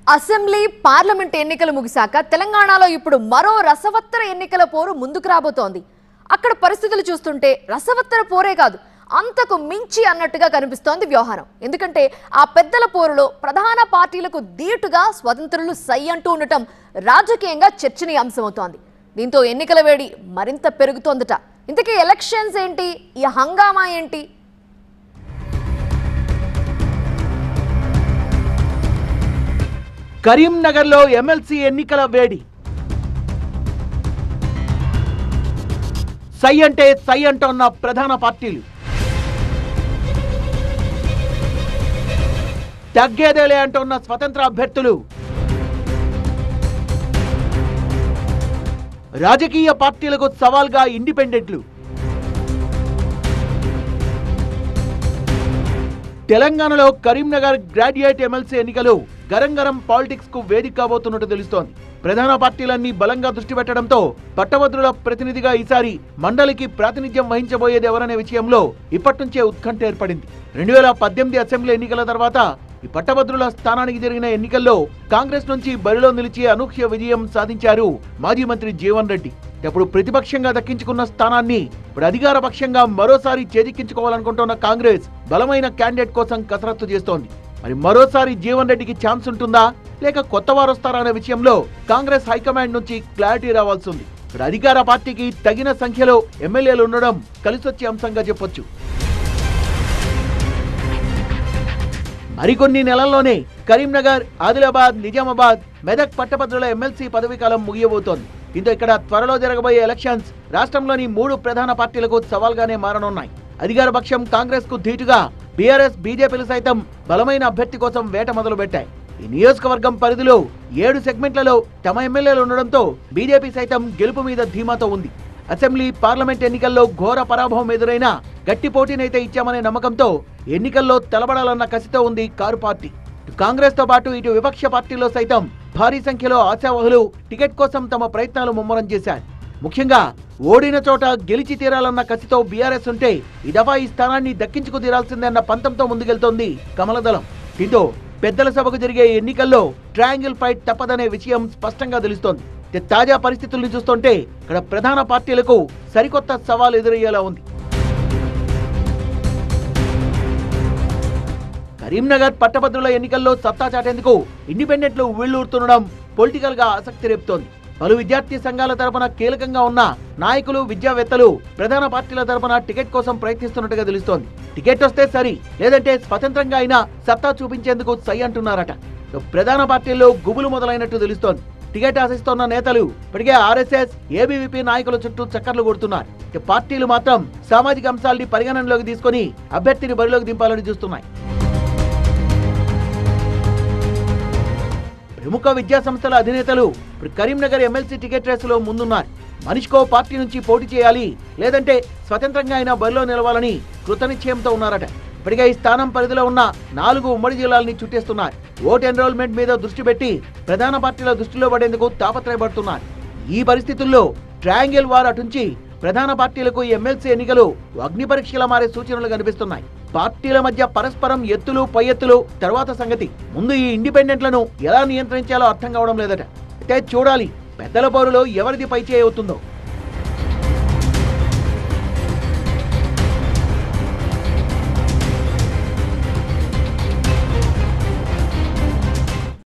Assembly parliament ఎన్నికలు ముగిశాక తెలంగాణలో ఇప్పుడు మరో రసవత్తర ఎన్నికల పోరు ముందుకు రాబోతోంది. అక్కడ పరిస్థితులు చూస్తుంటే రసవత్తర పోరే కాదు, అంతకు మించి అన్నట్టుగా కనిపిస్తోంది వ్యవహారం. ఎందుకంటే ఆ పెద్దల పోరులో ప్రధాన పార్టీలకు దీటుగా స్వతంత్రులు సై అంటూ ఉండటం రాజకీయంగా చర్చనీయాంశమవుతోంది. దీంతో ఎన్నికల వేడి మరింత పెరుగుతోందట. ఇంతకీ ఎలక్షన్స్ ఏంటి, ఈ హంగామా ఏంటి? కరీంనగర్లో ఎమ్మెల్సీ ఎన్నికల వేడి. సై అంటే సై అంటున్న ప్రధాన పార్టీలు, తగ్గేదేలే అంటున్న స్వతంత్ర అభ్యర్థులు, రాజకీయ పార్టీలకు సవాల్గా ఇండిపెండెంట్లు. తెలంగాణలో కరీంనగర్ గ్రాడ్యుయేట్ ఎమ్మెల్సీ ఎన్నికలు గరంగరం పాలిటిక్స్ కు వేదిక కాబోతున్నట్టు తెలుస్తోంది. ప్రధాన పార్టీలన్నీ బలంగా దృష్టి పెట్టడంతో పట్టభద్రుల ప్రతినిధిగా ఈసారి మండలికి ప్రాతినిధ్యం వహించబోయేది ఎవరనే విషయంలో ఇప్పటి నుంచే ఉత్కంఠ ఏర్పడింది. 2018 అసెంబ్లీ ఎన్నికల తర్వాత ఈ పట్టభద్రుల స్థానానికి జరిగిన ఎన్నికల్లో కాంగ్రెస్ నుంచి బరిలో నిలిచి అనూహ్య విజయం సాధించారు మాజీ మంత్రి జీవన్ రెడ్డి. ఇప్పుడు ప్రతిపక్షంగా దక్కించుకున్న స్థానాన్ని ఇప్పుడు అధికార పక్షంగా మరోసారి చేజిక్కించుకోవాలనుకుంటున్న కాంగ్రెస్ బలమైన క్యాండిడేట్ కోసం కసరత్తు చేస్తోంది. మరి మరోసారి జీవన్ రెడ్డికి ఛాన్స్ ఉంటుందా, లేక కొత్త వారు వస్తారా అనే విషయంలో కాంగ్రెస్ హైకమాండ్ నుంచి క్లారిటీ రావాల్సి ఉంది. ఇప్పుడు అధికార పార్టీకి తగిన సంఖ్యలో ఎమ్మెల్యేలు ఉండడం కలిసొచ్చే అంశంగా చెప్పొచ్చు. మరికొన్ని నెలల్లోనే కరీంనగర్, ఆదిలాబాద్, నిజామాబాద్, మెదక్ పట్టభద్రుల ఎమ్మెల్సీ పదవీకాలం ముగియబోతోంది. దీంతో ఇక్కడ త్వరలో జరగబోయే ఎలక్షన్స్ రాష్ట్రంలోని 3 ప్రధాన పార్టీలకు సవాల్గానే మారనున్నాయి. అధికార పక్షం కాంగ్రెస్ కు ధీటుగా బీఆర్ఎస్, బీజేపీలు సైతం బలమైన అభ్యర్థి కోసం వేట మొదలుపెట్టాయి. ఈ నియోజకవర్గం పరిధిలో 7 సెగ్మెంట్లలో తమ ఎమ్మెల్యేలు ఉండడంతో బీజేపీ సైతం గెలుపు మీద ధీమాతో ఉంది. అసెంబ్లీ, పార్లమెంట్ ఎన్నికల్లో ఘోర పరాభవం ఎదురైనా గట్టి పోటీనైతే ఇచ్చామనే నమ్మకంతో ఎన్నికల్లో తలబడాలన్న కసితో ఉంది కారు పార్టీ. కాంగ్రెస్ తో పాటు ఇటు విపక్ష పార్టీలో సైతం భారీ సంఖ్యలో ఆశావహులు టికెట్ కోసం తమ ప్రయత్నాలు ముమ్మరం చేశారు. ముఖ్యంగా ఓడిన చోట గెలిచి తీరాలన్న కసితో బీఆర్ఎస్ ఉంటే ఈ దఫా ఈ స్థానాన్ని దక్కించుకు తీరాల్సిందే అన్న పంతంతో ముందుకెళ్తోంది కమలదళం. దీంతో పెద్దల సభకు జరిగే ఎన్నికల్లో ట్రయాంగిల్ ఫైట్ తప్పదనే విషయం స్పష్టంగా తెలుస్తోంది. తాజా పరిస్థితుల్ని చూస్తుంటే ఇక్కడ ప్రధాన పార్టీలకు సరికొత్త సవాల్ ఎదురయ్యేలా ఉంది. కరీంనగర్ పట్టభద్రుల ఎన్నికల్లో సత్తా చాటేందుకు ఇండిపెండెంట్లు వీళ్లూరుతుండడం పొలిటికల్ గా ఆసక్తి రేపుతోంది. పలు విద్యార్థి సంఘాల తరపున కీలకంగా ఉన్న నాయకులు, విద్యావేత్తలు ప్రధాన పార్టీల తరపున టికెట్ కోసం ప్రయత్నిస్తున్నట్టుగా తెలుస్తోంది. టికెట్ వస్తే సరి, లేదంటే స్వతంత్రంగా అయినా సత్తా చూపించేందుకు సై అంటున్నారట. ప్రధాన పార్టీల్లో గుబులు మొదలైనట్టు తెలుస్తోంది. టికెట్ ఆశిస్తున్న నేతలు ఇప్పటికే ఆర్ఎస్ఎస్, ఏబీవీపీ నాయకుల చుట్టూ చక్కర్లు కొడుతున్నారు. పార్టీలు మాత్రం సామాజిక అంశాల్ని పరిగణనలోకి తీసుకుని అభ్యర్థిని బరిలోకి దింపాలని చూస్తున్నాయి. ప్రముఖ విద్యా సంస్థల అధినేతలు ఇప్పుడు కరీంనగర్ ఎమ్మెల్సీ టికెట్ రేసులో ముందున్నారు. మనిషికో పార్టీ నుంచి పోటీ చేయాలి, లేదంటే స్వతంత్రంగా అయినా బరిలో నిలవాలని కృతనిశ్చయంతో ఉన్నారట. ఇప్పటికే ఈ స్థానం పరిధిలో ఉన్న 4 ఉమ్మడి జిల్లాలని చుట్టేస్తున్నారు. ఓట్ ఎన్రోల్మెంట్ మీద దృష్టి పెట్టి ప్రధాన పార్టీల దృష్టిలో పడేందుకు తాపత్రయపడుతున్నారు. ఈ పరిస్థితుల్లో ట్రయాంగిల్ వార్ అటుంచి ప్రధాన పార్టీలకు ఎమ్మెల్సీ ఎన్నికలు అగ్ని పరీక్షలా మారే సూచనలు కనిపిస్తున్నాయి. పార్టీల మధ్య పరస్పరం ఎత్తులు, పై ఎత్తులు తర్వాత సంగతి. ముందు ఈ ఇండిపెండెంట్లను ఎలా నియంత్రించాలో అర్థం కావడం లేదట. అయితే చూడాలి పెద్దల పోరులో ఎవరిది పై చేయి అవుతుందో.